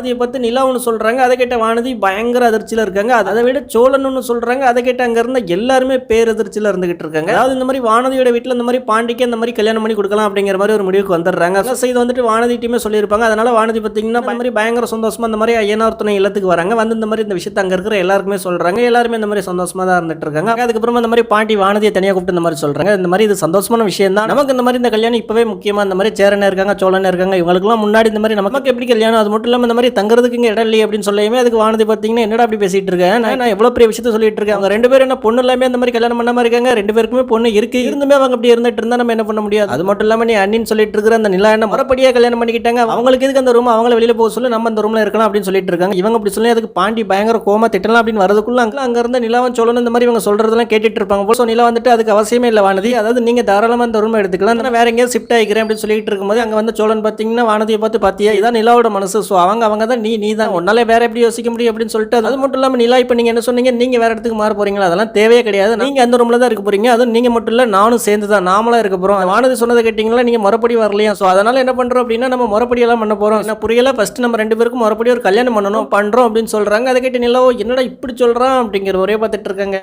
அதை பத்தி நிலா ஒன்று சொல்றாங்க. அதை கேட்ட வானதி பயங்கர அதிர்ச்சியில இருக்காங்க. அதை விட சோழன் ஒன்று சொல்றாங்க. அதை கேட்ட அங்க இருந்த எல்லாருமே பேரதிர்ச்சியில இருந்துகிட்டு இருக்காங்க. அதாவது இந்த மாதிரி வானதியோட வீட்டுல இந்த மாதிரி பாண்டிக்கு இந்த மாதிரி கல்யாணம் பண்ணி கொடுக்கலாம் அப்படிங்கிற மாதிரி ஒரு முடிவுக்கு வந்துடுறாங்க. இது வந்துட்டு வானதிட்டுமே சொல்லியிருப்பாங்க. அதனால வானதி பார்த்தீங்கன்னா இந்த மாதிரி பயங்கர சந்தோஷமா இந்த மாதிரி ஐயனார் துணை இல்லத்துக்கு வராங்க. வந்து இந்த மாதிரி இந்த விஷயத்தை அங்க இருக்கிற எல்லாருக்குமே சொல்றாங்க. எல்லாருமே இந்த மாதிரி சந்தோஷமா தான் இருந்துட்டு இருக்காங்க. அதுக்கப்புறமா இந்த மாதிரி பாண்டி வானதியை தனியாக கூப்பிட்டு இந்த மாதிரி சொல்றாங்க. இந்த மாதிரி இது சந்தோஷமான விஷயம் தான். நமக்கு இந்த மாதிரி இந்த கல்யாணம் இப்பவே முக்கியமா. இந்த மாதிரி சேரனே இருக்காங்க, சோழனே இருக்காங்க, இவங்களுக்குலாம் முன்னாடி இந்த மாதிரி நமக்கு எப்படி கல்யாணம், அது மட்டும் இல்லாம இந்த மாதிரி தங்குறதுக்கு இங்க இடம் இல்லையே அப்படின்னு சொல்லியுமே அதுக்கு வானதி பார்த்தீங்கன்னா என்னடா அப்படி பேசிட்டு இருக்கேன், நான் எவ்வளவு பெரிய விஷயத்த சொல்லிட்டு இருக்கேன். அவங்க ரெண்டு பேரும் என்ன பொண்ணு எல்லாமே இந்த மாதிரி கல்யாணம் பண்ணாம இருக்காங்க. ரெண்டு பேருக்குமே பொண்ணு இருக்கு. இருந்துமே அவங்க அப்படி இருந்துட்டு இருந்தா நம்ம என்ன பண்ண முடியாது. அது மட்டும் இல்லாம நீ அண்ணின்னு சொல்லிட்டு இருக்கிற அந்த நிலா என்ன மறுபடியா கல்யாணம் பண்ணிக்கிட்டாங்க. அவங்களுக்கு எதுக்கு அந்த ரூம், அவங்கள வெளியில போக சொல்லி நம்ம அந்த ரூம்ல இருக்கலாம் அப்படின்னு சொல்லிட்டு இருக்காங்க. இவங்க அப்படி சொல்லி அதுக்கு பாண்டி பயங்கர கோமா திட்டலாம் அப்படின்னு வரதுக்குள்ள அங்க இருந்த நிலாவன் சோழன் இந்த மாதிரி இவங்க சொல்றதெல்லாம் கேட்டுட்டு இருப்பாங்க. போல நிலா வந்துட்டு அதுக்கு அவசியமே இல்லை வானதி, அதாவது நீங்க தாராளமா அந்த ரூம் எடுத்துக்கலாம், நான் வேற எங்கேயாவது ஷிஃப்ட் ஆகிக்கிறேன் அப்படின்னு சொல்லிட்டு இருக்கும்போது அங்க வந்து சோழன் பாத்தீங்கன்னா வானதியை பார்த்து பாத்தியா இதான் நிலாவோட மனசு, ஸோ அவங்க தான் நீ தான் உன்னாலே வேற எப்படி யோசிக்க முடியும் அப்படின்னு சொல்லிட்டு. அது மட்டும் இல்லாம நிலா இப்போ நீங்க என்ன சொன்னீங்க, நீங்க வேற இடத்துக்கு மாற போறீங்களா, அதெல்லாம் தேவையே கிடையாது, நீங்க அந்த ரூம்ல தான் இருக்க போறீங்க, அதுவும் நீங்க மட்டும் இல்ல நானும் சேர்ந்து தான் நாமளா இருக்க போறோம். வானதி சொன்னதை கேட்டீங்களா, நீங்க மறுபடி வரலையா, ஸோ அதனால என்ன பண்றோம் அப்படின்னா நம்ம மறுபடி எல்லாம் பண்ண போறோம். என்ன புரியல, ஃபர்ஸ்ட் நம்ம ரெண்டு பேருக்கும் மறுபடியும் ஒரு கல்யாணம் பண்ணணும் பண்றோம் அப்படின்னு சொல்றாங்க. அதை கேட்டு நிலாவோ என்னடா இப்படி சொல்றான் அப்படிங்கிற ஒரே பார்த்துட்டு இருக்காங்க.